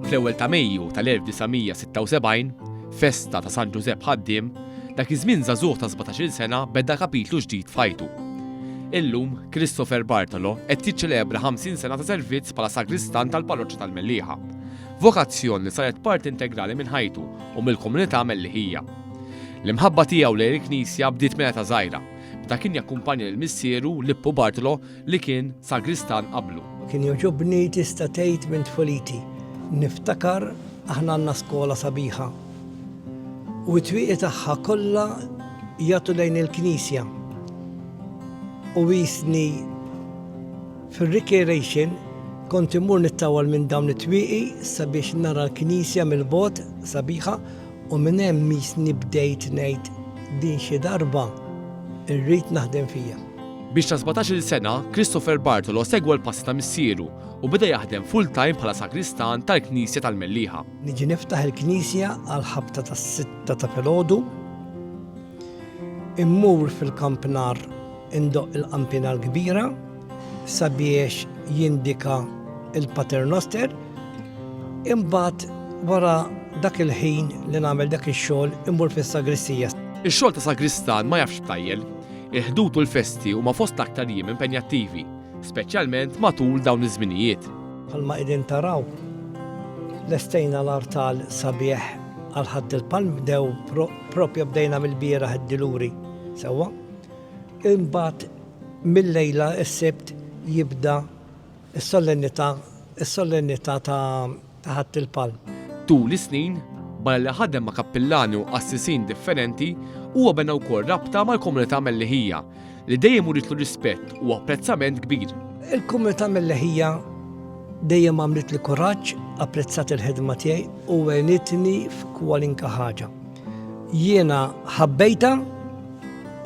Fl-ewwel ta' Mejju tal-1976, festa ta' San Giuseppe Ħaddiem, dak iż-żmien żagħżugħ ta' 17-il sena beda kapitlu ġdid f'ħajtu. Illum Christopher Bartolo qed jiċċelebra 50 sena ta' servizz bħala sagristan tal-parroċċa tal-Mellieħa, vokazzjoni li saret parti integrali minn ħajtu u mill-komunità mellieħija. L-imħabba tiegħu lejn il-Knisja bdiet meta ta' żgħira, meta kien jakkumpanja lill-missieru Lippo Bartolo li kien sagristan qablu. Kien joġobni tista' tgħid minn tfuliti. Niftakar aħna għandna skola sabiħa u t-twieqi tagħha kollha jagħtu lejn il-Knisja. U wisni fir-recreation kont imur nittawal minn dawn it-twieqi sabiex nara l-Knisja mill-bogħod sabiħa u minn hemm misni bdejt ngħid din xi darba irrid naħdem fija. Biex ta' 17-il sena, Christopher Bartolo segwa l-passi ta' missieru u beda jaħdem full-time bħala sagristan tal-Knisja tal-Mellieħa. Niġi niftaħ il-Knisja għal ħabta tas-sitta ta' filgħodu, immur fil-kampnar indoq il-qampina l-kbira sabiex jindika il-paternoster, imbagħad wara dak il-ħin li nagħmel dak ix-xogħol immur fis-sagristija. Ix-xogħol ta' sagristan ma jafx btajjel, il-ħdut u l-festi huma fost l-aktar jiem impenjattivi, speċjalment matul dawn iż-żminijiet. Bħalma qegħdin taraw lestejna l-artal sabiħ għal ħadd il-palm bdew propja bdejna mill-bieraħ id-diluri sewwa. Imbagħad mill-lejla s-sibt jibda is-solennità ta' ħadd il-palm. Tul is-snin, barra li ħaddem ma' kappillani u assisin differenti, huwa bena wkoll rabta mal-komunità mellieħija li dejjem uritlu rispett u apprezzament kbir. Il-komunità mellieħija dejjem għamlet li kuraġġ, apprezzat il-ħidma tiegħi u għenitni f'kwalinka ħaġa. Jiena ħabbejta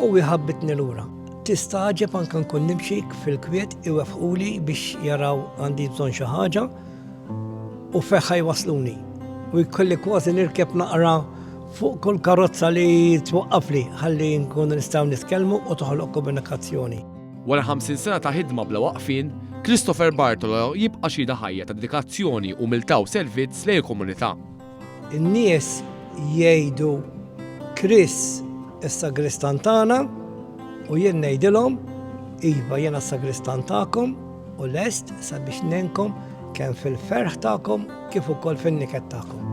u jħabbitni lura. Tista'ġeb anke nkun nimxi fil-kwiet iwefquli biex jaraw għandi bżonn xi ħaġa u feħħa jwasluni. U jkolli kważi nirkeb naqra fuq kull karozza li twaqqafli ħalli nkunu nistgħu nitkellmu u toħloq komunikazzjoni. Wara 50 sena ta' ħidma bla waqfien, Christopher Bartolo jibqa' xhieda ħajja ta' dedikazzjoni u miltaw servizz lejn il-komunità. In-nies jgħidu Chris is-sagristan tagħna u jien ngħidilhom iva jiena s-sagristan tagħkom u lest sabiex nenkom kemm fil-ferħ tagħkom kif ukoll fin-niket tagħkom.